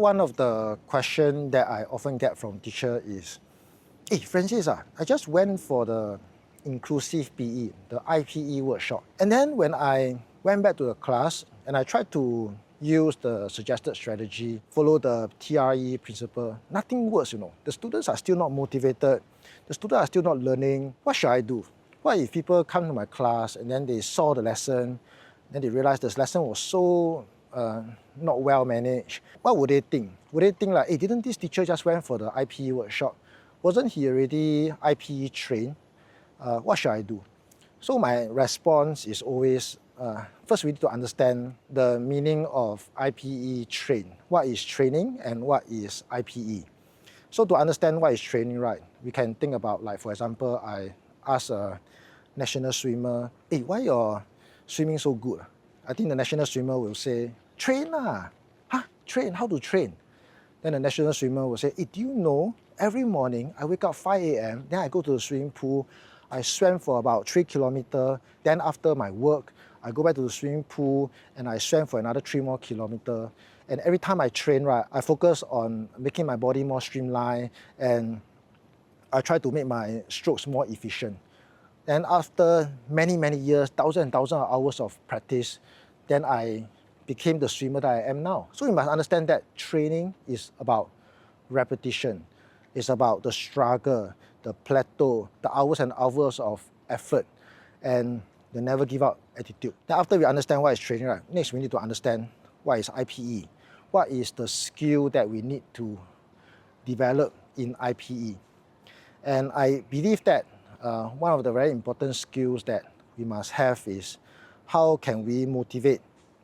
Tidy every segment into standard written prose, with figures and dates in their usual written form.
One of the questions that I often get from teacher is, hey Francis, I just went for the inclusive PE, the IPE workshop. And then when I went back to the class and I tried to use the suggested strategy, follow the TRE principle, nothing works, The students are still not motivated. The students are still not learning. What should I do? What if people come to my class and then they saw the lesson, then they realized this lesson was so not well managed? What would they think? Would they think like, hey, didn't this teacher just went for the IPE workshop? Wasn't he already IPE trained? What should I do? So my response is always, first we need to understand the meaning of IPE train. What is training and what is IPE? So to understand what is training, right, we can think about, like, for example, I ask a national swimmer, hey, why your swimming so good? I think the national swimmer will say, train lah. Huh? Train? How to train? Then the national swimmer will say, hey, do you know, every morning I wake up 5 a.m., then I go to the swimming pool, I swam for about 3 kilometers, then after my work, I go back to the swimming pool and I swam for another 3 more kilometers. And every time I train, right, I focus on making my body more streamlined and I try to make my strokes more efficient. And after many, many years, thousands and thousands of hours of practice, then I became the swimmer that I am now. So you must understand that training is about repetition. It's about the struggle, the plateau, the hours and hours of effort, and the never give up attitude. Then after we understand what is training, right, next we need to understand what is IPE. What is the skill that we need to develop in IPE? And I believe that one of the very important skills that we must have is how can we motivate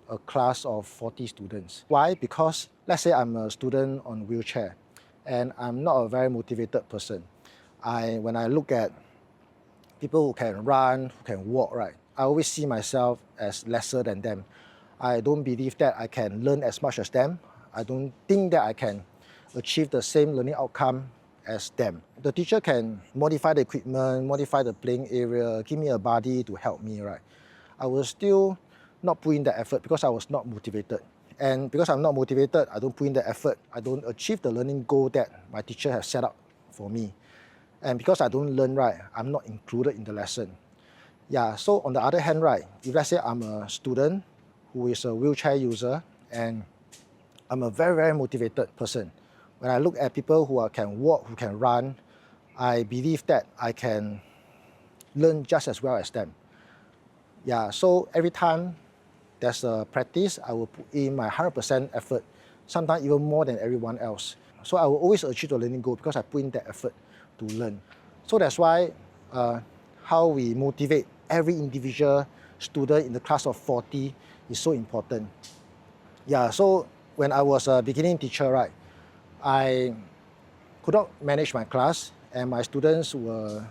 a class of 40 students. Why? Because let's say I'm a student on wheelchair and I'm not a very motivated person. When I look at people who can run, who can walk, right, I always see myself as lesser than them. I don't believe that I can learn as much as them. I don't think that I can achieve the same learning outcome as them. The teacher can modify the equipment, modify the playing area, give me a buddy to help me, right? I will still not put in the effort because I was not motivated. And because I'm not motivated, I don't put in the effort, I don't achieve the learning goal that my teacher has set up for me. And because I don't learn, right, I'm not included in the lesson. Yeah, so on the other hand, right, if let's say I'm a student who is a wheelchair user and I'm a very, very motivated person, when I look at people who can walk, who can run, I believe that I can learn just as well as them. Yeah, so every time there's a practice, I will put in my 100% effort, sometimes even more than everyone else. So I will always achieve the learning goal because I put in that effort to learn. So that's why how we motivate every individual student in the class of 40 is so important. Yeah, so when I was a beginning teacher, right, I could not manage my class and my students were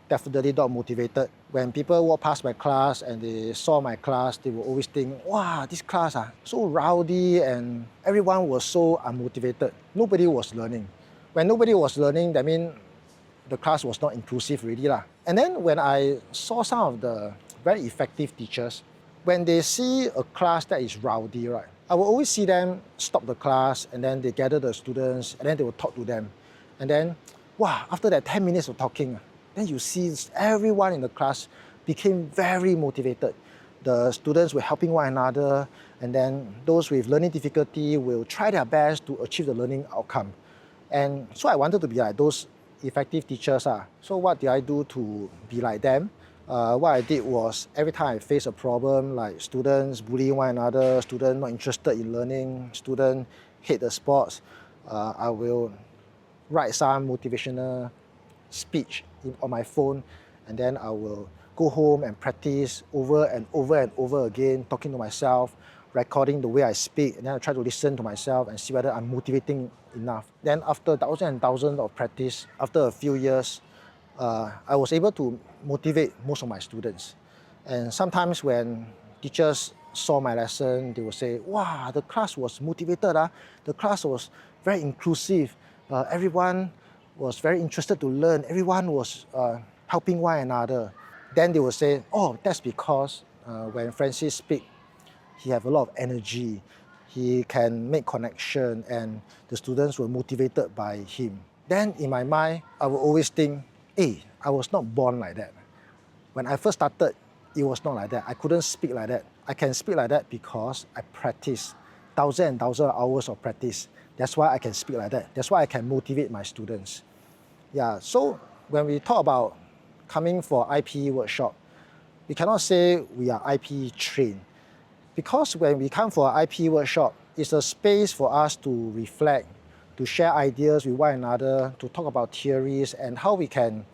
definitely not motivated. When people walk past my class and they saw my class, they will always think, wow, this class so rowdy, and everyone was so unmotivated. Nobody was learning. When nobody was learning, that means the class was not inclusive really. And then when I saw some of the very effective teachers, when they see a class that is rowdy, right, I will always see them stop the class and then they gather the students and then they will talk to them. And then, wow, after that 10 minutes of talking, then you see everyone in the class became very motivated. The students were helping one another, and then those with learning difficulty will try their best to achieve the learning outcome. And so I wanted to be like those effective teachers. So what did I do to be like them? What I did was every time I face a problem like students bullying one another, students not interested in learning, students hate the sports, I will write some motivational speech on my phone, and then I will go home and practice over and over and over again, talking to myself, recording the way I speak, and then I try to listen to myself and see whether I'm motivating enough. Then after thousands and thousands of practice, after a few years, I was able to motivate most of my students. And sometimes when teachers saw my lesson, they would say, wow, the class was motivated, the class was very inclusive, everyone was very interested to learn, everyone was helping one another. Then they would say, oh, that's because when Francis speaks, he have a lot of energy, he can make connection, and the students were motivated by him. Then in my mind, I will always think, hey, I was not born like that. When I first started, it was not like that. I couldn't speak like that. I can speak like that because I practice thousands and thousands of hours of practice. That's why I can speak like that. That's why I can motivate my students. Yeah, so when we talk about coming for IPE workshop, we cannot say we are IPE trained. Because when we come for an IPE workshop, it's a space for us to reflect, to share ideas with one another, to talk about theories and how we can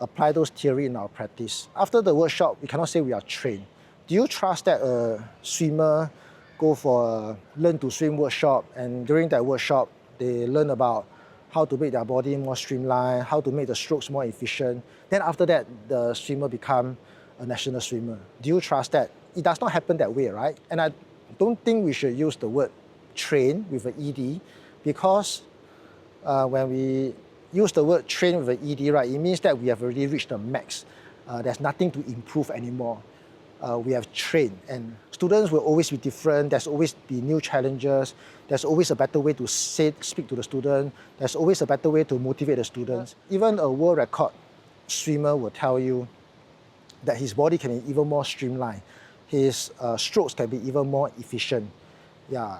apply those theories in our practice. After the workshop, we cannot say we are trained. Do you trust that a swimmer go for a learn to swim workshop, and during that workshop, they learn about how to make their body more streamlined, how to make the strokes more efficient. Then after that, the swimmer become a national swimmer. Do you trust that? It does not happen that way, right? And I don't think we should use the word train with an ED, because when we use the word train with an ED, right, it means that we have already reached the max. There's nothing to improve anymore. We have trained, and students will always be different. There's always be new challenges. There's always a better way to speak to the student. There's always a better way to motivate the students. Even a world record swimmer will tell you that his body can be even more streamlined. His strokes can be even more efficient. Yeah.